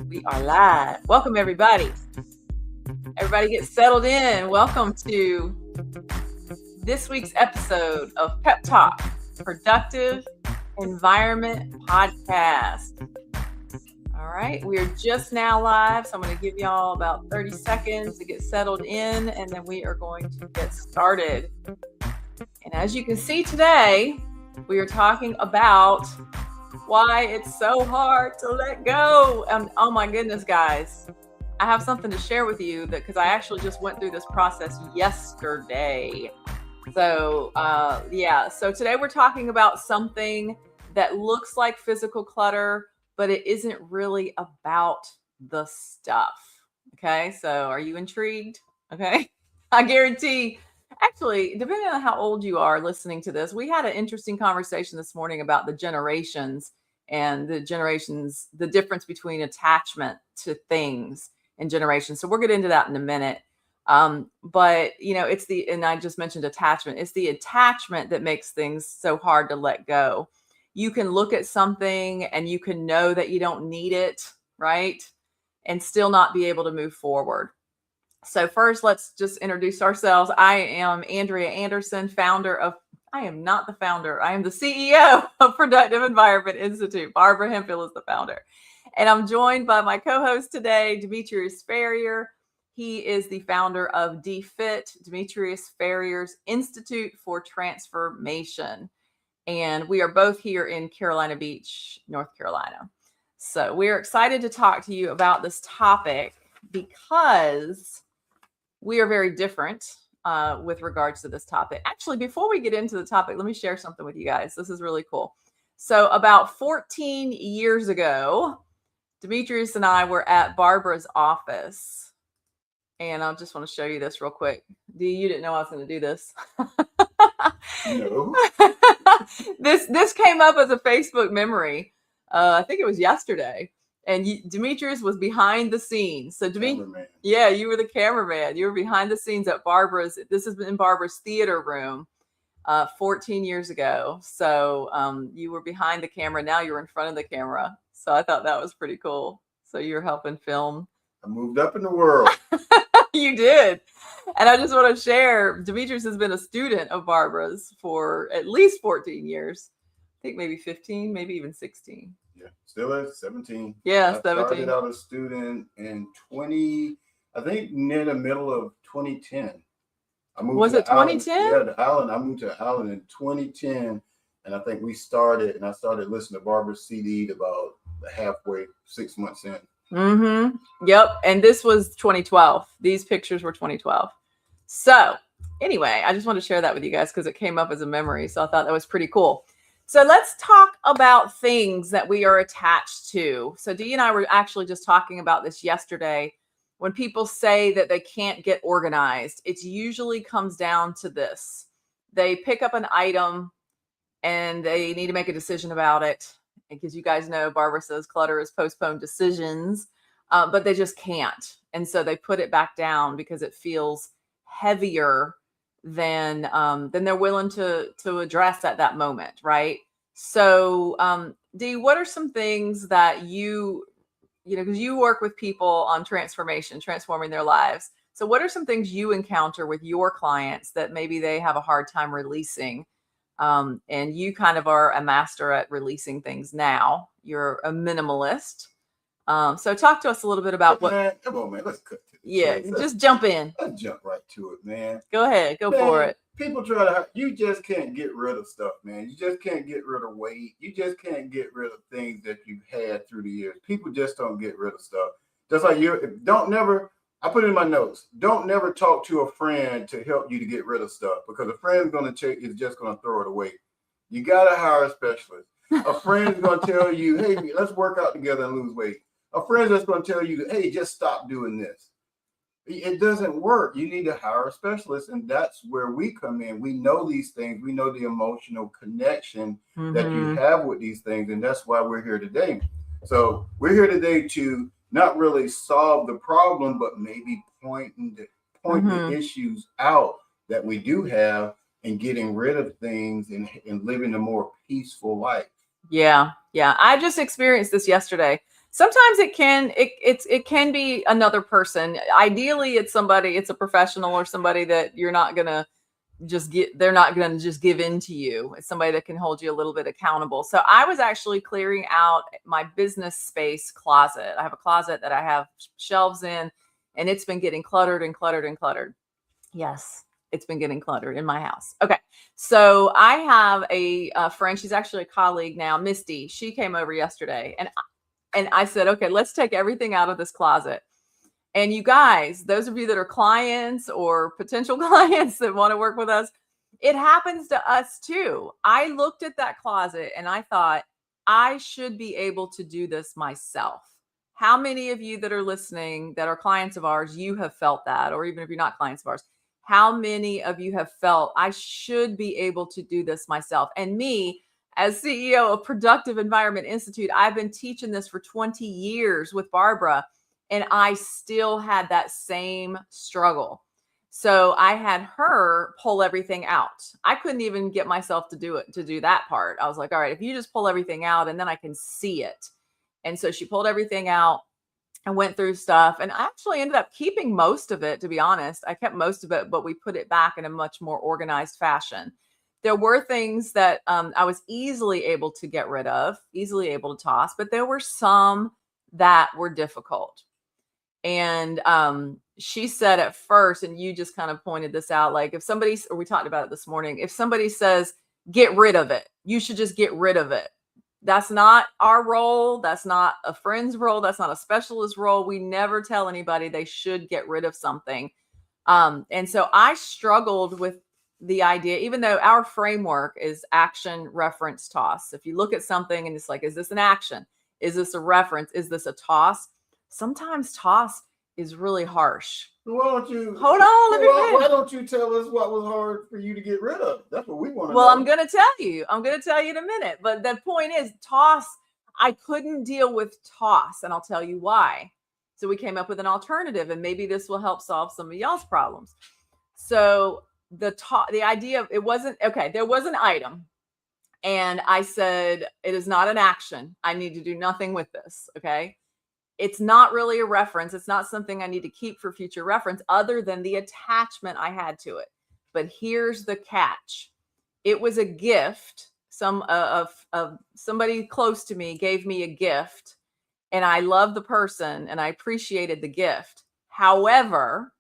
We are live. Welcome, everybody. Everybody get settled in. Welcome to this week's episode of Pep Talk, Productive Environment Podcast. All right, we're just now live, so I'm going to give y'all about 30 seconds to get settled in, and then we are going to get started. And as you can see today, we are talking about why it's so hard to let go. And oh my goodness, guys, I have something to share with you because I actually just went through this process yesterday. So so today we're talking about something that looks like physical clutter, but it isn't really about the stuff. Okay, so are you intrigued? Okay, I guarantee. Actually, depending on how old you are listening to this, we had an interesting conversation this morning about the generations and the difference between attachment to things and generations. So we'll get into that in a minute. But and I just mentioned attachment. It's the attachment that makes things so hard to let go. You can look at something and you can know that you don't need it, right? And still not be able to move forward. So first, let's just introduce ourselves. I am Andrea Anderson, I am not the founder. I am the CEO of Productive Environment Institute. Barbara Hemphill is the founder. And I'm joined by my co-host today, Demetrius Farrior. He is the founder of DFIT, Demetrius Farrior's Institute for Transformation. And we are both here in Carolina Beach, North Carolina. So we're excited to talk to you about this topic because we are very different with regards to this topic. Actually, before we get into the topic, let me share something with you guys. This is really cool. So about 14 years ago, Demetrius and I were at Barbara's office. And I just want to show you this real quick. You didn't know I was going to do this. No. This came up as a Facebook memory. I think it was yesterday. And Demetrius was behind the scenes. So yeah, you were the cameraman. You were behind the scenes at Barbara's. This has been in Barbara's theater room 14 years ago. So you were behind the camera. Now you're in front of the camera. So I thought that was pretty cool. So you're helping film. I moved up in the world. You did. And I just want to share, Demetrius has been a student of Barbara's for at least 14 years. I think maybe 15, maybe even 16. Yeah, still at 17. Yeah, I 17. started out a student in I think near the middle of 2010. I moved Was to it 2010? Yeah, the island. I moved to the island in 2010. And I think I started listening to Barbara's CD about halfway, 6 months in. Mm-hmm. Yep. And this was 2012. These pictures were 2012. So anyway, I just wanted to share that with you guys because it came up as a memory. So I thought that was pretty cool. So let's talk about things that we are attached to. So Dee and I were actually just talking about this yesterday. When people say that they can't get organized, it usually comes down to this. They pick up an item and they need to make a decision about it. Because you guys know, Barbara says clutter is postponed decisions, but they just can't. And so they put it back down because it feels heavier than they're willing to address at that moment, right? So, Dee, what are some things that because you work with people on transforming their lives. So what are some things you encounter with your clients that maybe they have a hard time releasing? And you kind of are a master at releasing things now. You're a minimalist. So talk to us a little bit about Man, come on, man. Let's cut to it. Yeah, just jump in. Let's jump right to it, man. Go ahead. Go for it. People you just can't get rid of stuff, man. You just can't get rid of weight. You just can't get rid of things that you've had through the years. People just don't get rid of stuff. Just like I put it in my notes. Don't never talk to a friend to help you to get rid of stuff because a friend's is just going to throw it away. You got to hire a specialist. A friend's going to tell you, hey, let's work out together and lose weight. A friend's just going to tell you, hey, just stop doing this. It doesn't work. You need to hire a specialist. And that's where we come in. We know these things. We know the emotional connection that you have with these things. And that's why we're here today. So we're here today to not really solve the problem, but maybe point the issues out that we do have and getting rid of things and living a more peaceful life. Yeah. I just experienced this yesterday. Sometimes it can be another person. Ideally, it's a professional or somebody that you're not going to they're not going to just give in to you. It's somebody that can hold you a little bit accountable. So I was actually clearing out my business space closet. I have a closet that I have shelves in, and it's been getting cluttered and cluttered and cluttered. Yes, it's been getting cluttered in my house. Okay. So I have a friend. She's actually a colleague now, Misty. She came over yesterday, and I said, okay, let's take everything out of this closet. And you guys, those of you that are clients or potential clients that want to work with us, it happens to us too. I looked at that closet and I thought, I should be able to do this myself. How many of you that are listening that are clients of ours, you have felt that? Or even if you're not clients of ours, how many of you have felt, I should be able to do this myself? And me, as CEO of Productive Environment Institute, I've been teaching this for 20 years with Barbara. And I still had that same struggle. So I had her pull everything out. I couldn't even get myself to do that part. I was like, all right, if you just pull everything out and then I can see it. And so she pulled everything out and went through stuff. And I actually ended up keeping most of it, to be honest. I kept most of it, but we put it back in a much more organized fashion. There were things that I was easily able to get rid of, easily able to toss, but there were some that were difficult. And she said at first, and you just kind of pointed this out, like if somebody, or we talked about it this morning, if somebody says, get rid of it, you should just get rid of it. That's not our role. That's not a friend's role. That's not a specialist role. We never tell anybody they should get rid of something. And so I struggled with the idea, even though our framework is action, reference, toss. If you look at something and it's like, is this an action? Is this a reference? Is this a toss? Sometimes toss is really harsh. Why don't you hold on? Why don't you tell us what was hard for you to get rid of? That's what we want to know. Well, I'm going to tell you. I'm going to tell you in a minute. But the point is, toss. I couldn't deal with toss, and I'll tell you why. So we came up with an alternative, and maybe this will help solve some of y'all's problems. So the idea of it wasn't okay. There was an item. And I said, it is not an action. I need to do nothing with this. Okay. It's not really a reference. It's not something I need to keep for future reference other than the attachment I had to it. But here's the catch. It was a gift. Somebody close to me gave me a gift, and I love the person and I appreciated the gift. However,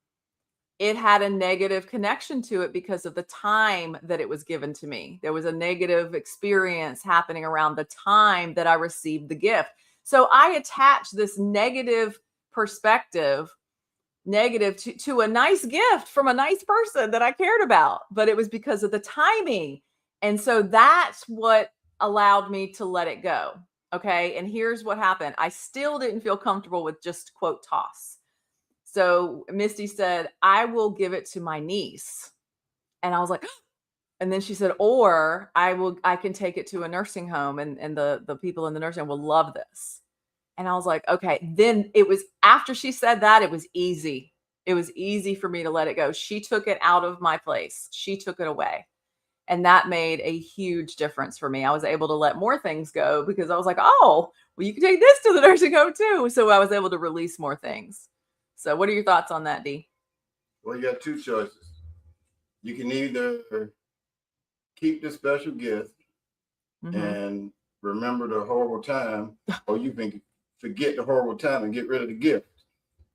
it had a negative connection to it because of the time that it was given to me. There was a negative experience happening around the time that I received the gift. So I attached this negative perspective, to a nice gift from a nice person that I cared about, but it was because of the timing. And so that's what allowed me to let it go. Okay. And here's what happened. I still didn't feel comfortable with just quote toss. So Misty said, I will give it to my niece. And I was like, and then she said, or I can take it to a nursing home and the people in the nursing home will love this. And I was like, okay. Then it was after she said that, it was easy. It was easy for me to let it go. She took it out of my place. She took it away. And that made a huge difference for me. I was able to let more things go because I was like, oh, well, you can take this to the nursing home too. So I was able to release more things. So what are your thoughts on that, Dee? Well, you got two choices. You can either keep the special gift and remember the horrible time, or you can forget the horrible time and get rid of the gift.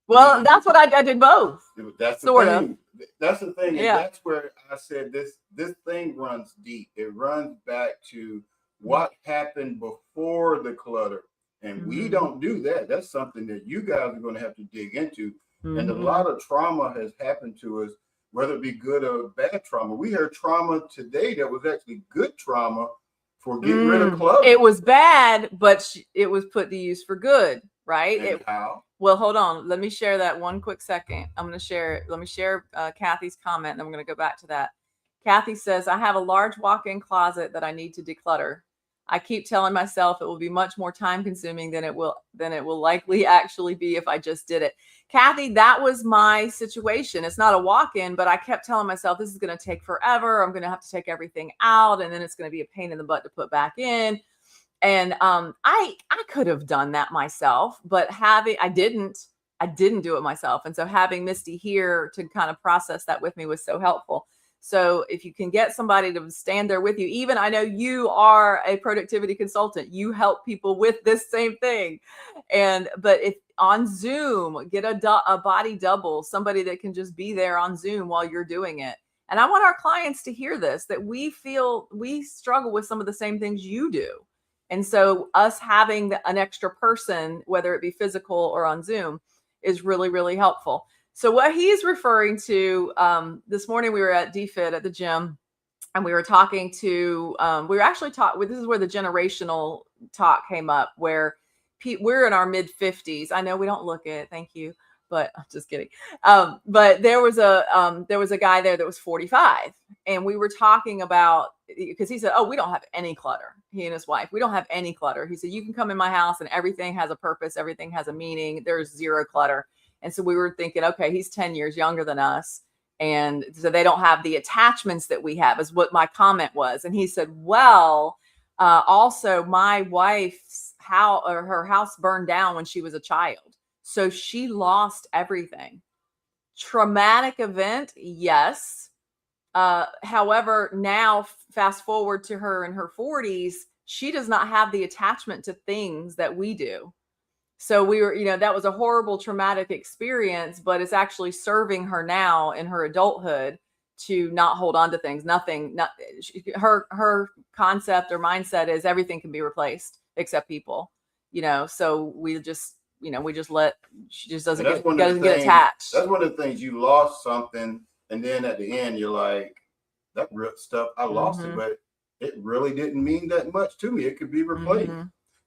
Well, that's what I did both. That's the sort thing. of. That's the thing. Yeah. And that's where I said this thing runs deep. It runs back to what happened before the clutter. And we don't do that. That's something that you guys are going to have to dig into. And a lot of trauma has happened to us, whether it be good or bad trauma. We heard trauma today that was actually good trauma for getting rid of clutter. It was bad, but it was put to use for good, right? And how? Well, hold on. Let me share that one quick second. I'm going to share it. Let me share Kathy's comment, and I'm going to go back to that. Kathy says, I have a large walk-in closet that I need to declutter. I keep telling myself it will be much more time consuming than it will likely actually be if I just did it. Kathy, that was my situation. It's not a walk-in, but I kept telling myself this is going to take forever. I'm going to have to take everything out, and then it's going to be a pain in the butt to put back in. And I could have done that myself, but I didn't do it myself. And so having Misty here to kind of process that with me was so helpful. So if you can get somebody to stand there with you, even I know you are a productivity consultant, you help people with this same thing. But if on Zoom, get a body double, somebody that can just be there on Zoom while you're doing it. And I want our clients to hear this, that we feel we struggle with some of the same things you do. And so us having an extra person, whether it be physical or on Zoom, is really, really helpful. So what he's referring to, this morning we were at DFIT at the gym, and we were talking to, we were actually this is where the generational talk came up, where we're in our mid 50s. I know we don't look it, thank you, but I'm just kidding. But there was a guy there that was 45, and we were talking about, because he said, oh, we don't have any clutter. He and his wife, we don't have any clutter. He said, you can come in my house and everything has a purpose. Everything has a meaning. There's zero clutter. And so we were thinking, okay, he's 10 years younger than us. And so they don't have the attachments that we have, is what my comment was. And he said, well, also my wife's her house burned down when she was a child. So she lost everything. Traumatic event, yes. However, now fast forward to her in her 40s, she does not have the attachment to things that we do. So we were, that was a horrible traumatic experience, but it's actually serving her now in her adulthood to not hold on to things. Her concept or mindset is everything can be replaced except people, so we just she just doesn't get attached. That's one of the things. You lost something, and then at the end you're like, that stuff, I lost it, but it really didn't mean that much to me. It could be replaced.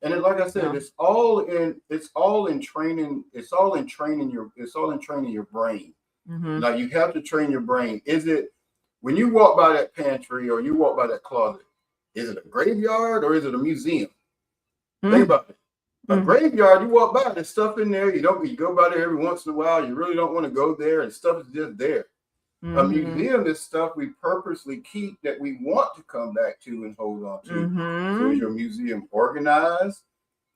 And it, like I said, it's all in training your brain. Now you have to train your brain. Is it, when you walk by that pantry or you walk by that closet, is it a graveyard or is it a museum? Think about it. A graveyard, you walk by, there's stuff in there. You go by there every once in a while. You really don't want to go there, and stuff is just there. A museum is stuff we purposely keep that we want to come back to and hold on to. So is your museum organized?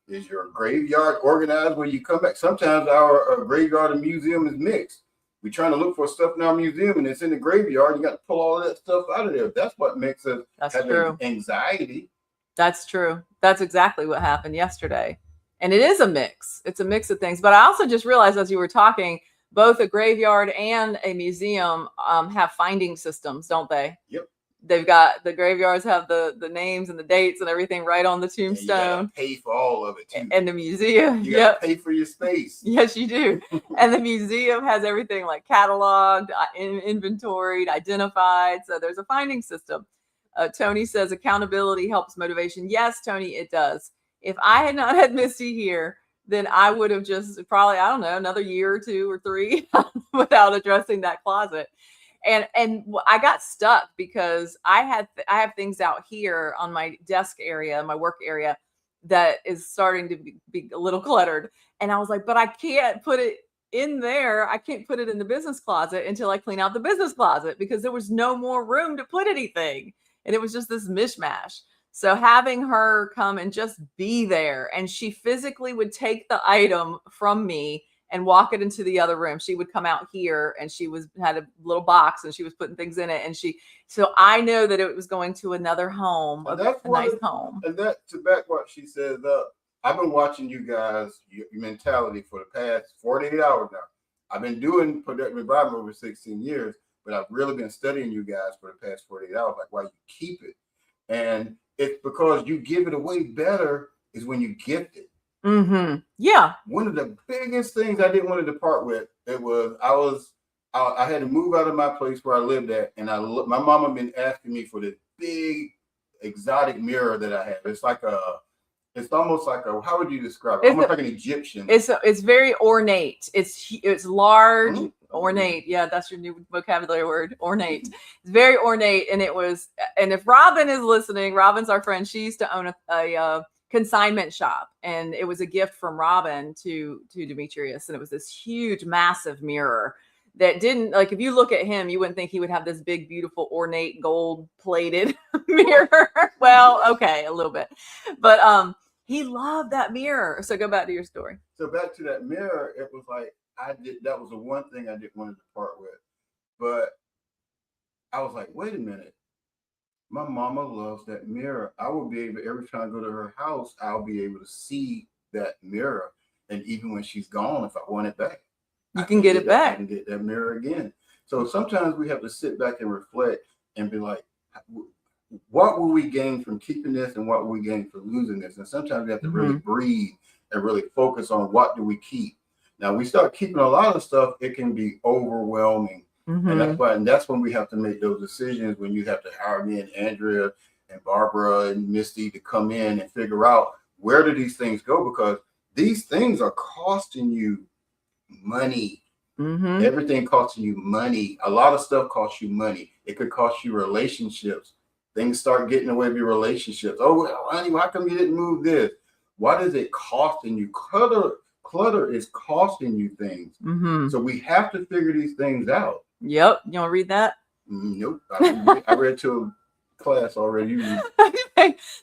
Is your graveyard organized when you come back? Sometimes our graveyard and museum is mixed. We're trying to look for stuff in our museum and it's in the graveyard. You got to pull all of that stuff out of there. That's what makes us have anxiety. That's true. That's exactly what happened yesterday. And it is a mix. It's a mix of things. But I also just realized as you were talking, both a graveyard and a museum have finding systems, don't they? Yep. They've got, the graveyards have the names and the dates and everything right on the tombstone. You pay for all of it too. And the museum, you got to pay for your space. Yes, you do. And the museum has everything like cataloged, inventoried, identified. So there's a finding system. Tony says accountability helps motivation. Yes, Tony, it does. If I had not had Misty here, then I would have just probably, I don't know, another year or 2 or 3 without addressing that closet. And I got stuck because I have things out here on my desk area, my work area, that is starting to be a little cluttered. And I was like, but I can't put it in there. I can't put it in the business closet until I clean out the business closet, because there was no more room to put anything. And it was just this mishmash. So having her come and just be there, and she physically would take the item from me and walk it into the other room. She would come out here and she had a little box and she was putting things in it. So I know that it was going to another home, a nice home. And that, to back what she says up, I've been watching you guys, your mentality for the past 48 hours now. I've been doing productive environment over 16 years, but I've really been studying you guys for the past 48 hours, like why you keep it. And it's because you give it away better is when you gift it. Yeah. One of the biggest things I didn't want to depart with, I had to move out of my place where I lived at, and my mama been asking me for this big exotic mirror that I have. It's almost like how would you describe it? Almost like an Egyptian. It's very ornate. It's large, ornate. Yeah, that's your new vocabulary word, ornate. It's very ornate, and if Robin is listening, Robin's our friend. She used to own a consignment shop, and it was a gift from Robin to Demetrius, and it was this huge, massive mirror that didn't, like, if you look at him, you wouldn't think he would have this big, beautiful, ornate, gold plated mirror. Well, okay, a little bit, but he loved that mirror. So go back to your story. So back to that mirror, it was like that was the one thing I didn't want to part with. But I was like, wait a minute. My mama loves that mirror. I will be able, every time I go to her house, I'll be able to see that mirror. And even when she's gone, if I want it back, you can get it back. I can get that mirror again. So sometimes we have to sit back and reflect and be like, what will we gain from keeping this, and what will we gain from losing this? And sometimes we have to really breathe and really focus on what do we keep. Now, we start keeping a lot of stuff, it can be overwhelming. And that's when we have to make those decisions, when you have to hire me and Andrea and Barbara and Misty to come in and figure out where do these things go, because these things are costing you money. Everything costing you money. A lot of stuff costs you money. It could cost you relationships. Things start getting away with your relationships. Oh, well, honey, how come you didn't move this? What is it costing you? Clutter is costing you things. So we have to figure these things out. Yep. You want to read that? Nope. I read to a class already.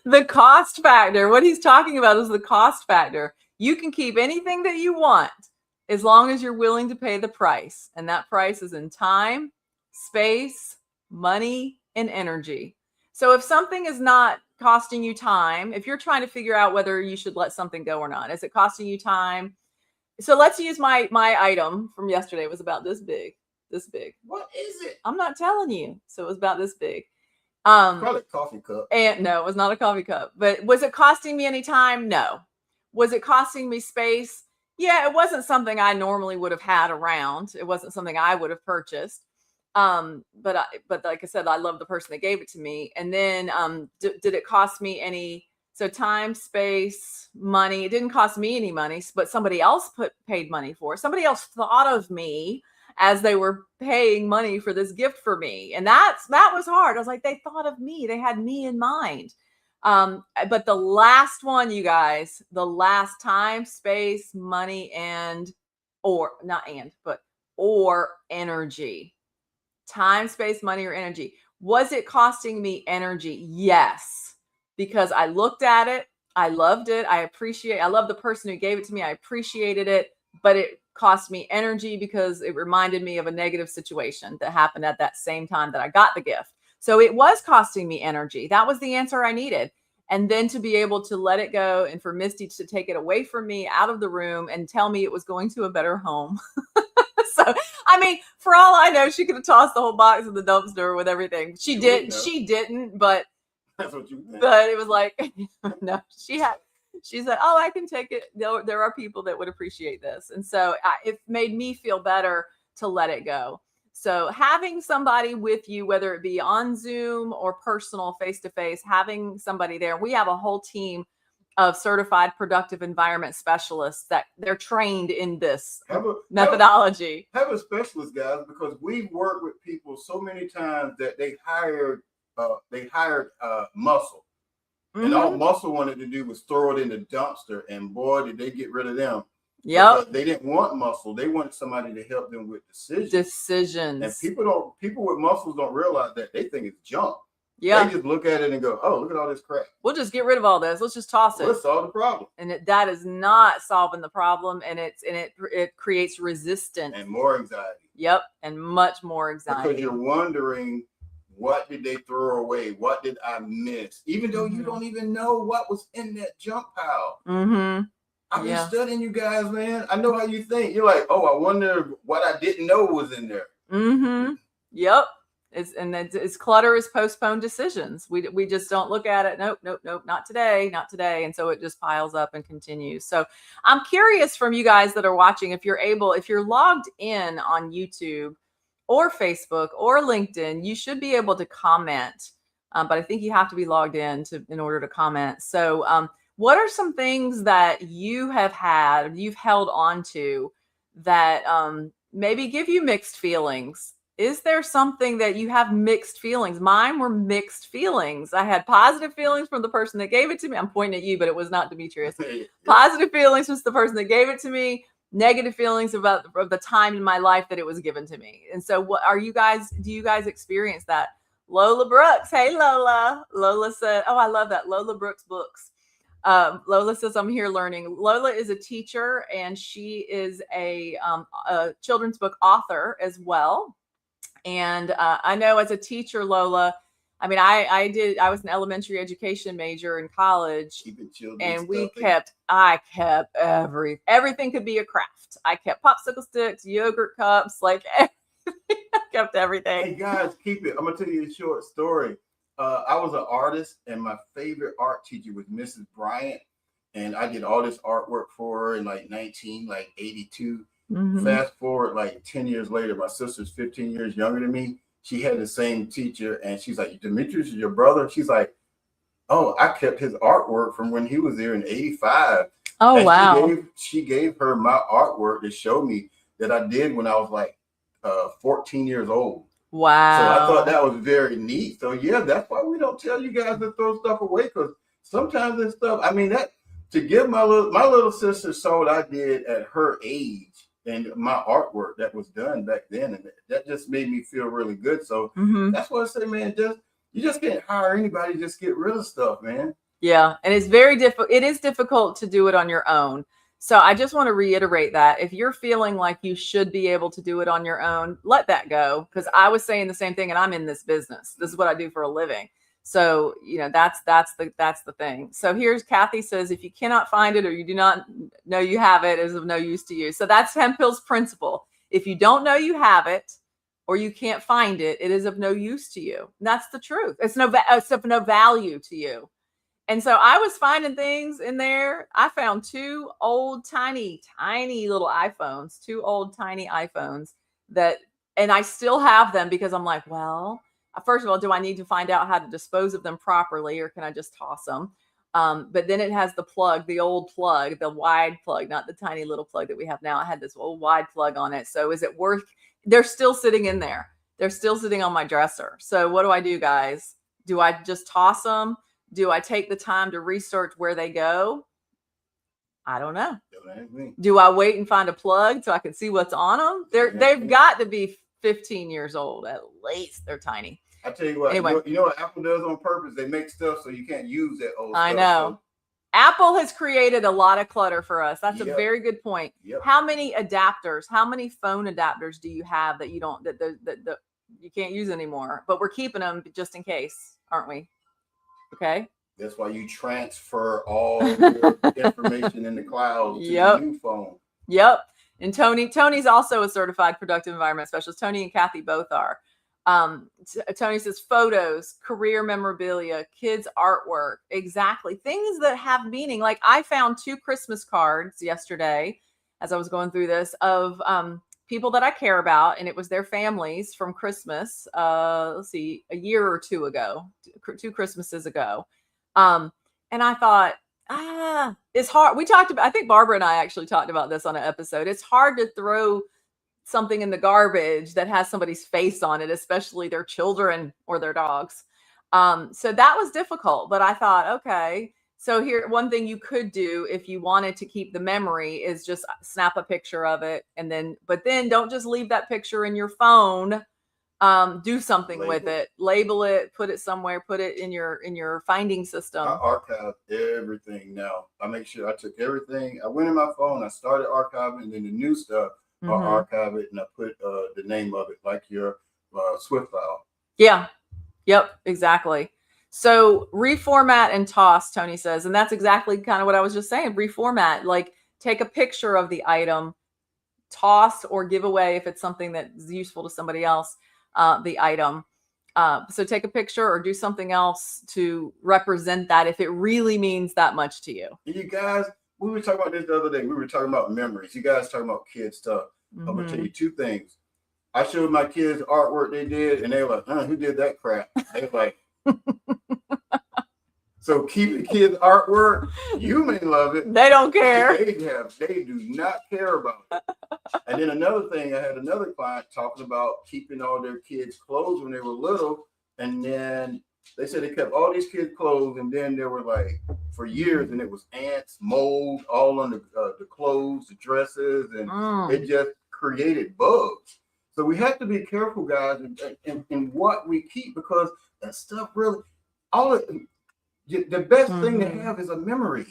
The cost factor. What he's talking about is the cost factor. You can keep anything that you want as long as you're willing to pay the price. And that price is in time, space, money, and energy. So if something is not costing you time, if you're trying to figure out whether you should let something go or not, is it costing you time? So let's use my item from yesterday. It was about this big. What is it? I'm not telling you. So it was about this big. Probably a coffee cup. And no, it was not a coffee cup. But was it costing me any time? No. Was it costing me space? Yeah, it wasn't something I normally would have had around. It wasn't something I would have purchased. But like I said, I love the person that gave it to me. And then did it cost me any? So time, space, money. It didn't cost me any money, but somebody else paid money for it. Somebody else thought of me as they were paying money for this gift for me. And that was hard. I was like, they thought of me. They had me in mind. But the last one, you guys, the last time, space, money, or energy. Time, space, money, or energy. Was it costing me energy? Yes. Because I looked at it. I loved it. I love the person who gave it to me. I appreciated it, but it cost me energy because it reminded me of a negative situation that happened at that same time that I got the gift. So it was costing me energy. That was the answer I needed. And then to be able to let it go and for Misty to take it away from me out of the room and tell me it was going to a better home. So, I mean, for all I know, she could have tossed the whole box in the dumpster with everything. She didn't, but that's what you think. But it was like, no, she said, oh, I can take it. There are people that would appreciate this. And so it made me feel better to let it go. So having somebody with you, whether it be on Zoom or personal face-to-face, having somebody there. We have a whole team of certified productive environment specialists that they're trained in this methodology. Have a specialist, guys, because we've worked with people so many times that they hired muscle. And all muscle wanted to do was throw it in the dumpster, and boy, did they get rid of them. Yep. They didn't want muscle. They wanted somebody to help them with decisions. And people with muscles don't realize that. They think it's junk. Yeah. They just look at it and go, oh, look at all this crap. We'll just get rid of all this. Let's just toss it. Let's solve the problem. And that is not solving the problem. And it creates resistance. And more anxiety. Yep. And much more anxiety. Because you're wondering, what did they throw away? What did I miss? Even though you don't even know what was in that junk pile. I've been studying you guys, man. I know how you think. You're like, oh, I wonder what I didn't know was in there. Yep. It's clutter is postponed decisions. We just don't look at it. Nope, not today. And so it just piles up and continues. So I'm curious from you guys that are watching, if you're logged in on YouTube or Facebook or LinkedIn, you should be able to comment. But I think you have to be logged in in order to comment. So what are some things that you've held on to that maybe give you mixed feelings? Is there something that you have mixed feelings? Mine were mixed feelings. I had positive feelings from the person that gave it to me. I'm pointing at you, but it was not Demetrius. Positive feelings from the person that gave it to me. negative feelings about the time in my life that it was given to me. And so what are you guys, do you guys experience that? Lola Brooks. Hey, Lola. Lola said, oh, I love that. Lola Brooks books. Lola says, I'm here learning. Lola is a teacher and she is a children's book author as well. And I know as a teacher, Lola, I mean, I was an elementary education major in college, and I kept everything could be a craft. I kept popsicle sticks, yogurt cups, like everything. I kept everything. Hey guys, keep it. I'm gonna tell you a short story. I was an artist, and my favorite art teacher was Mrs. Bryant, and I did all this artwork for her in like 1982. Mm-hmm. Fast forward like 10 years later, my sister's 15 years younger than me. She had the same teacher, and she's like, Demetrius is your brother? She's like, oh, I kept his artwork from when he was there in 85. Oh, and wow. She gave her my artwork to show me that I did when I was like 14 years old. Wow. So I thought that was very neat. So yeah, that's why we don't tell you guys to throw stuff away, because sometimes this stuff, I mean, that to give my little sister saw what I did at her age and my artwork that was done back then, and that just made me feel really good. So that's why I say, man, you just can't hire anybody, just get rid of stuff, man. Yeah, and it's very difficult. It is difficult to do it on your own. So I just want to reiterate that if you're feeling like you should be able to do it on your own, let that go. Because I was saying the same thing, and I'm in this business. This is what I do for a living. So, you know, that's the thing. So here's Kathy says, if you cannot find it or you do not know you have it, it is of no use to you. So that's Hemphill's principle. If you don't know you have it or you can't find it, it is of no use to you. And that's the truth. It's of no value to you. And so I was finding things in there. I found two old, tiny little iPhones, and I still have them because I'm like, well, first of all, do I need to find out how to dispose of them properly, or can I just toss them? But then it has the plug, the old plug, the wide plug, not the tiny little plug that we have now. I had this old wide plug on it. So is it worth? They're still sitting in there. They're still sitting on my dresser. So what do I do, guys? Do I just toss them? Do I take the time to research where they go? I don't know. Do I wait and find a plug so I can see what's on them? They've got to be 15 years old at least. They're tiny. I tell you what, anyway, you know what Apple does on purpose? They make stuff so you can't use that old stuff. I know. So Apple has created a lot of clutter for us. That's a very good point. Yep. How many adapters, how many phone adapters do you have that you don't, that you can't use anymore? But we're keeping them just in case, aren't we? Okay. That's why you transfer all your information in the cloud to your new phone. Yep. And Tony's also a certified productive environment specialist. Tony and Kathy both are. Tony says photos, career memorabilia, kids' artwork. Exactly. Things that have meaning. Like I found 2 Christmas cards yesterday as I was going through this of people that I care about, and it was their families from Christmas. Let's see, a year or 2 ago, 2 Christmases ago. And I thought, it's hard. I think Barbara and I actually talked about this on an episode. It's hard to throw something in the garbage that has somebody's face on it, especially their children or their dogs. So that was difficult, but I thought, okay, so here, one thing you could do if you wanted to keep the memory is just snap a picture of it. But then don't just leave that picture in your phone. Do something with it, label it, put it somewhere, put it in your finding system. I archive everything now. I make sure I took everything. I went in my phone, I started archiving, and then the new stuff, I archive it and I put the name of it, like your Swift file. Yeah. Yep. Exactly. So reformat and toss, Tony says, and that's exactly kind of what I was just saying. Reformat, like take a picture of the item, toss or give away if it's something that's useful to somebody else. The item. So take a picture or do something else to represent that if it really means that much to you. You guys, we were talking about this the other day. We were talking about memories. You guys talking about kids stuff. I'm going to tell you 2 things. I showed my kids artwork they did, and they were like, who did that crap? They were like, so keep the kids' artwork. You may love it. They don't care. They do not care about it. And then another thing, I had another client talking about keeping all their kids' clothes when they were little, and then They said they kept all these kids' clothes, and then there were like for years, and it was ants, mold all on the clothes, the dresses, and it just created bugs. So we have to be careful, guys, in what we keep, because that stuff really, the best thing to have is a memory.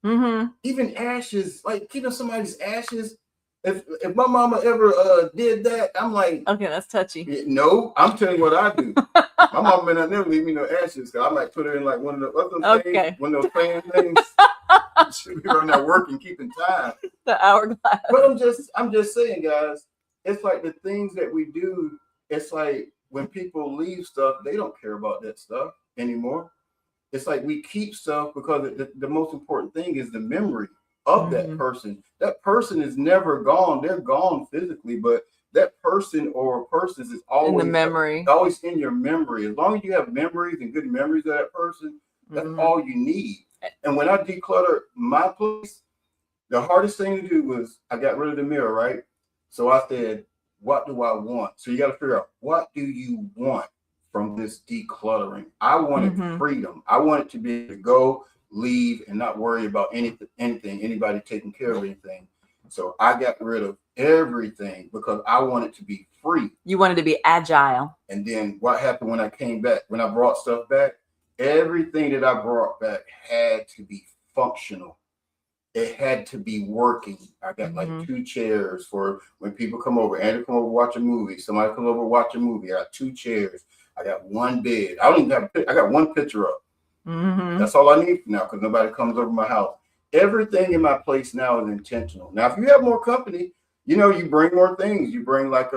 Even ashes, like keeping somebody's ashes. If my mama ever did that, I'm like, okay, that's touchy. No, I'm telling you what I do. My mama may not never leave me no ashes, because I might put her in like one of the things, one of those fan things. She'll be right now working, keeping time. The hourglass. But I'm just saying, guys, it's like the things that we do. It's like when people leave stuff, they don't care about that stuff anymore. It's like we keep stuff because the most important thing is the memory of that person. That person is never gone. They're gone physically, but that person or persons is always in the memory, always in your memory. As long as you have memories and good memories of that person, that's all you need. And when I declutter my place, the hardest thing to do was I got rid of the mirror, right? So I said, what do I want? So you got to figure out, what do you want from this decluttering? I wanted freedom. I wanted to be able to go, leave, and not worry about anything, anybody taking care of anything. So I got rid of everything because I wanted to be free. You wanted to be agile. And then what happened when I came back, when I brought stuff back, everything that I brought back had to be functional. It had to be working. I got like 2 chairs for when people come over. Andrew come over, watch a movie. Somebody come over, watch a movie. I got 2 chairs. I got 1 bed. I don't even have. I got 1 picture up. That's all I need now, because nobody comes over my house. Everything in my place now is intentional. Now, if you have more company, you bring more things. You bring like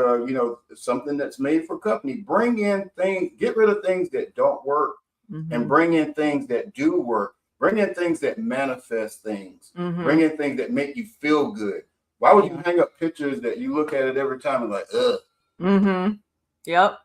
something that's made for company. Bring in things. Get rid of things that don't work, and bring in things that do work. Bring in things that manifest things. Bring in things that make you feel good. Why would you hang up pictures that you look at it every time and like, ugh? Yep.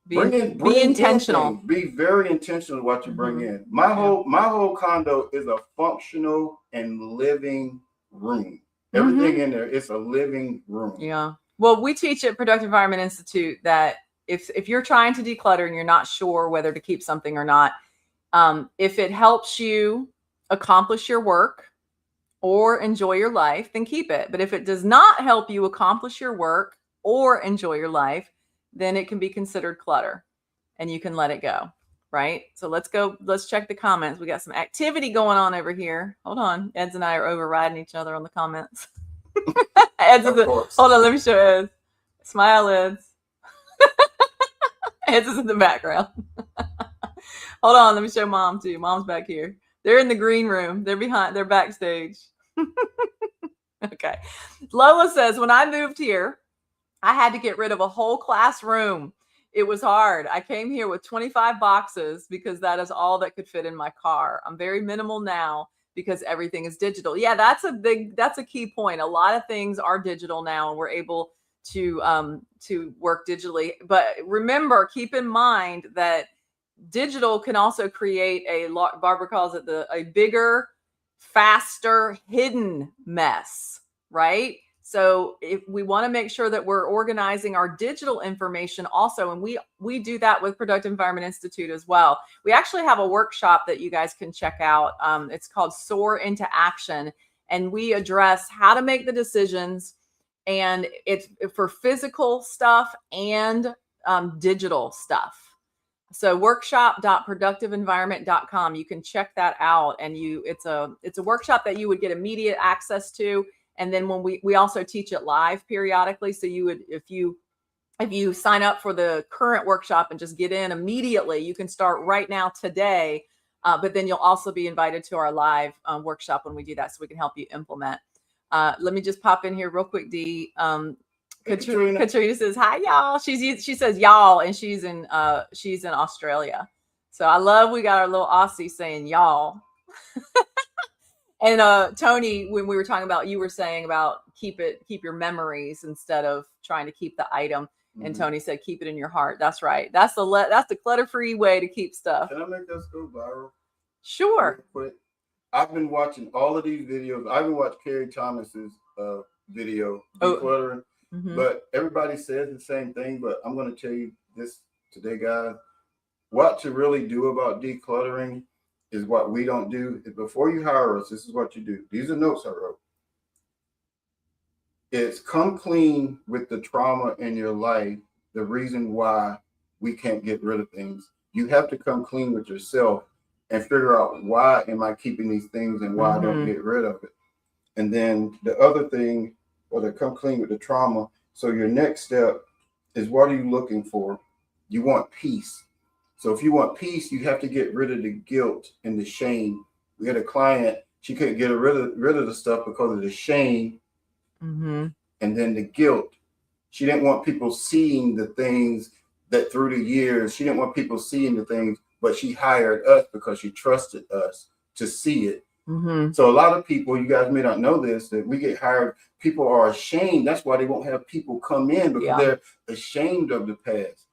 Be intentional. Be very intentional with what you bring in. My whole condo is a functional and living room. Everything in there, it's a living room. Yeah. Well, we teach at Productive Environment Institute that if you're trying to declutter and you're not sure whether to keep something or not, if it helps you accomplish your work or enjoy your life, then keep it. But if it does not help you accomplish your work or enjoy your life, then it can be considered clutter and you can let it go. Right. So let's check the comments. We got some activity going on over here. Hold on. Eds and I are overriding each other on the comments. Hold on. Let me show Eds. Smile, Eds. Eds is in the background. Hold on. Let me show Mom too. Mom's back here. They're in the green room. They're backstage. Okay. Lola says, when I moved here, I had to get rid of a whole classroom. It was hard. I came here with 25 boxes because that is all that could fit in my car. I'm very minimal now because everything is digital. Yeah, that's a key point. A lot of things are digital now, and we're able to work digitally. But remember, keep in mind that digital can also create Barbara calls it a bigger, faster, hidden mess, right? So if we want to make sure that we're organizing our digital information also, and we do that with Productive Environment Institute as well. We actually have a workshop that you guys can check out. It's called Soar into Action, and we address how to make the decisions, and it's for physical stuff and digital stuff. So workshop.productiveenvironment.com. You can check that out, and it's a workshop that you would get immediate access to. And then when we also teach it live periodically. So you would, if you sign up for the current workshop and just get in immediately, you can start right now today. But then you'll also be invited to our live workshop when we do that, so we can help you implement. Let me just pop in here real quick, Dee. Katrina says, hi, y'all. She says y'all, and she's in Australia. So I love, we got our little Aussie saying y'all. And Tony, when we were talking about, you were saying about keep your memories instead of trying to keep the item. And Tony said, keep it in your heart. That's right. That's the clutter-free way to keep stuff. Can I make this go viral? Sure. Real quick. I've been watching all of these videos. I've been watching Carrie Thomas's video, decluttering. But everybody says the same thing. But I'm going to tell you this today, guys. what to really do about decluttering is what we don't do. Is before you hire us, this is what you do. These are notes I wrote. It's come clean with the trauma in your life, the reason why we can't get rid of things. You have to come clean with yourself and figure out, why am I keeping these things and why I don't get rid of it. And then the other thing, or to come clean with the trauma. So your next step is, what are you looking for? You want peace. So if you want peace, you have to get rid of the guilt and the shame. We had a client, she couldn't get rid of the stuff because of the shame and then the guilt. She didn't want people seeing the things that through the years, she didn't want people seeing the things, but she hired us because she trusted us to see it. So a lot of people, you guys may not know this, that we get hired, people are ashamed. That's why they won't have people come in, because they're ashamed of the past.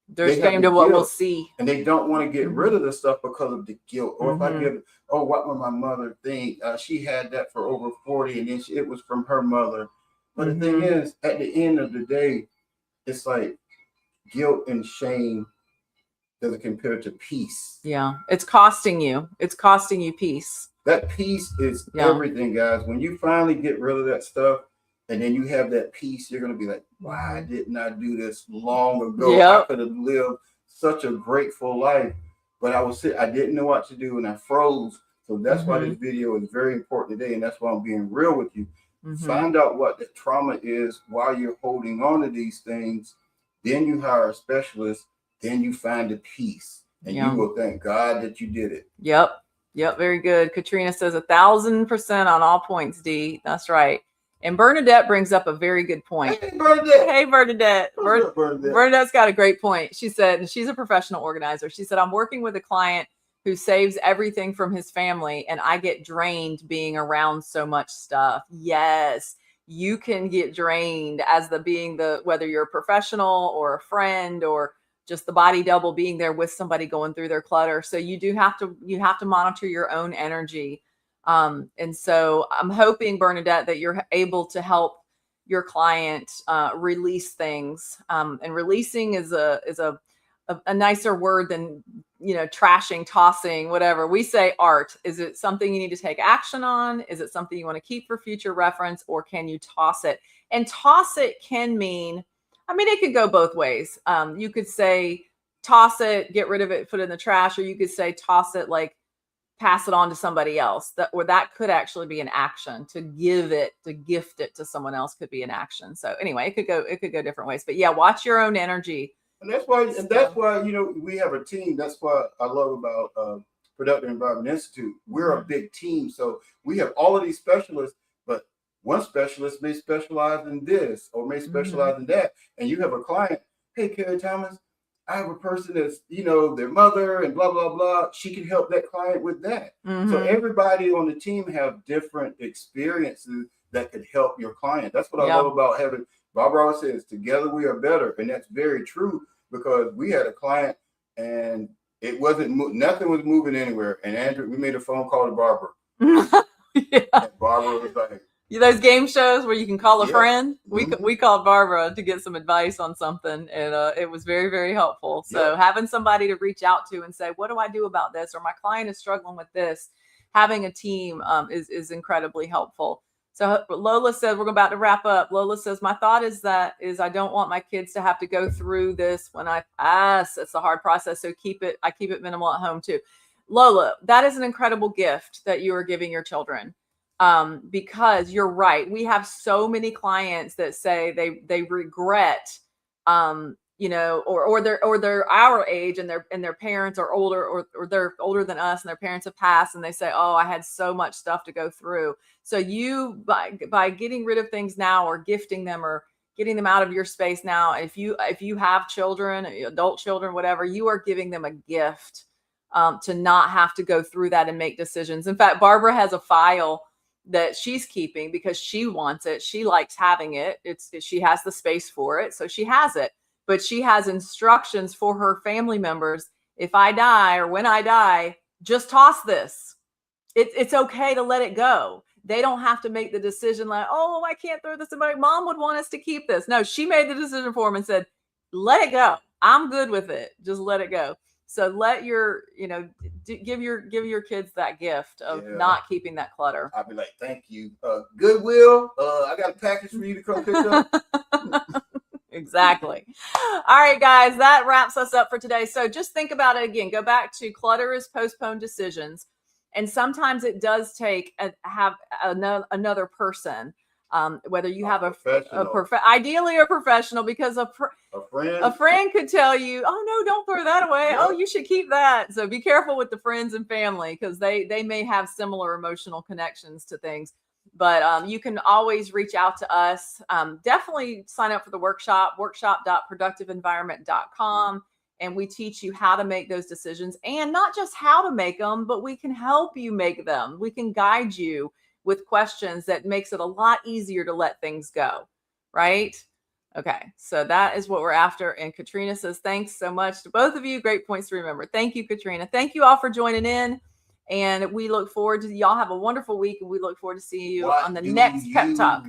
They're ashamed of what we'll see. And they don't want to get rid of the stuff because of the guilt. Or if I give, what will my mother think? She had that for over 40 and then it was from her mother. But the thing is, at the end of the day, it's like guilt and shame doesn't compare to peace. Yeah, it's costing you. It's costing you peace. That peace is everything, guys. When you finally get rid of that stuff and then you have that peace, you're going to be like, why didn't I do this long ago? I could have lived such a grateful life, but I didn't know what to do and I froze. So that's why this video is very important today. And that's why I'm being real with you. Find out what the trauma is while you're holding on to these things. Then you hire a specialist. Then you find the peace. And you will thank God that you did it. Yep. Very good. Katrina says 1,000% on all points, D. That's right. And Bernadette brings up a very good point. Hey, Bernadette. Hey, Bernadette. What's up, Bernadette? Bernadette's got a great point. She said, and she's a professional organizer. She said, I'm working with a client who saves everything from his family, and I get drained being around so much stuff. Yes, you can get drained as whether you're a professional or a friend or just the body double being there with somebody going through their clutter. So you have to monitor your own energy. And so I'm hoping, Bernadette, that you're able to help your client release things. And releasing is a nicer word than, trashing, tossing, whatever. We say art. Is it something you need to take action on? Is it something you want to keep for future reference, or can you toss it? And toss it can mean, it could go both ways. You could say, toss it, get rid of it, put it in the trash, or you could say, toss it, like pass it on to somebody else. That could actually be an action. To gift it to someone else could be an action. So anyway, it could go different ways. But yeah, watch your own energy. And that's why, we have a team. That's what I love about Productive Environment Institute. We're a big team. So we have all of these specialists, but one specialist may specialize in this or may specialize in that. And you have a client, hey, Carrie Thomas, I have a person that's, their mother and blah, blah, blah. She can help that client with that. So everybody on the team have different experiences that could help your client. That's what I love about having, Barbara always says, together we are better. And that's very true, because we had a client and it wasn't, nothing was moving anywhere. And Andrew, we made a phone call to Barbara. And Barbara was like, those game shows where you can call a friend. We called Barbara to get some advice on something, and it was very, very helpful. So having somebody to reach out to and say, what do I do about this? Or my client is struggling with this. Having a team is incredibly helpful. So Lola says, we're about to wrap up. Lola says, my thought is I don't want my kids to have to go through this when it's a hard process. So I keep it minimal at home too. Lola, that is an incredible gift that you are giving your children. Because you're right. We have so many clients that say they regret, or they're our age and their parents are older, or they're older than us and their parents have passed, and they say, oh, I had so much stuff to go through. So you, by getting rid of things now, or gifting them, or getting them out of your space now, if you have children, adult children, whatever, you are giving them a gift, to not have to go through that and make decisions. In fact, Barbara has a file that she's keeping because she wants it. She likes having it. She has the space for it. So she has it, but she has instructions for her family members. If I die, or when I die, just toss this. It's okay to let it go. They don't have to make the decision like, oh, I can't throw this away. Mom would want us to keep this. No, she made the decision for them and said, let it go. I'm good with it. Just let it go. So let your, give your kids that gift of not keeping that clutter. I'll be like, thank you. Goodwill, I got a package for you to come pick up. Exactly. All right, guys, that wraps us up for today. So just think about it again. Go back to clutter is postponed decisions. And sometimes it does take another person, whether you have ideally a professional, because a friend could tell you, oh, no, don't throw that away. Yep. Oh, you should keep that. So be careful with the friends and family, because they may have similar emotional connections to things. But you can always reach out to us. Definitely sign up for the workshop.productiveenvironment.com. And we teach you how to make those decisions, and not just how to make them, but we can help you make them. We can guide you with questions that makes it a lot easier to let things go. Right? Okay. So that is what we're after. And Katrina says, thanks so much to both of you. Great points to remember. Thank you, Katrina. Thank you all for joining in. And we look forward to y'all have a wonderful week, and we look forward to seeing you on the next Pep Talk.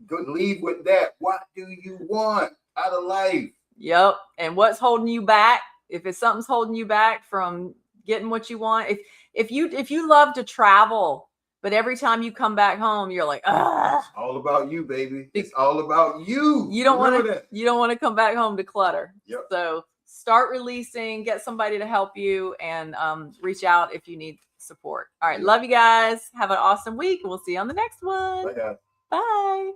Good, leave with that. What do you want out of life? Yep. And what's holding you back? If it's something's holding you back from getting what you want, if you love to travel, but every time you come back home, you're like, ah. It's all about you, baby. It's all about you. You don't want to come back home to clutter. Yep. So start releasing, get somebody to help you, and reach out if you need support. All right. Love you guys. Have an awesome week. We'll see you on the next one. Bye, guys. Bye.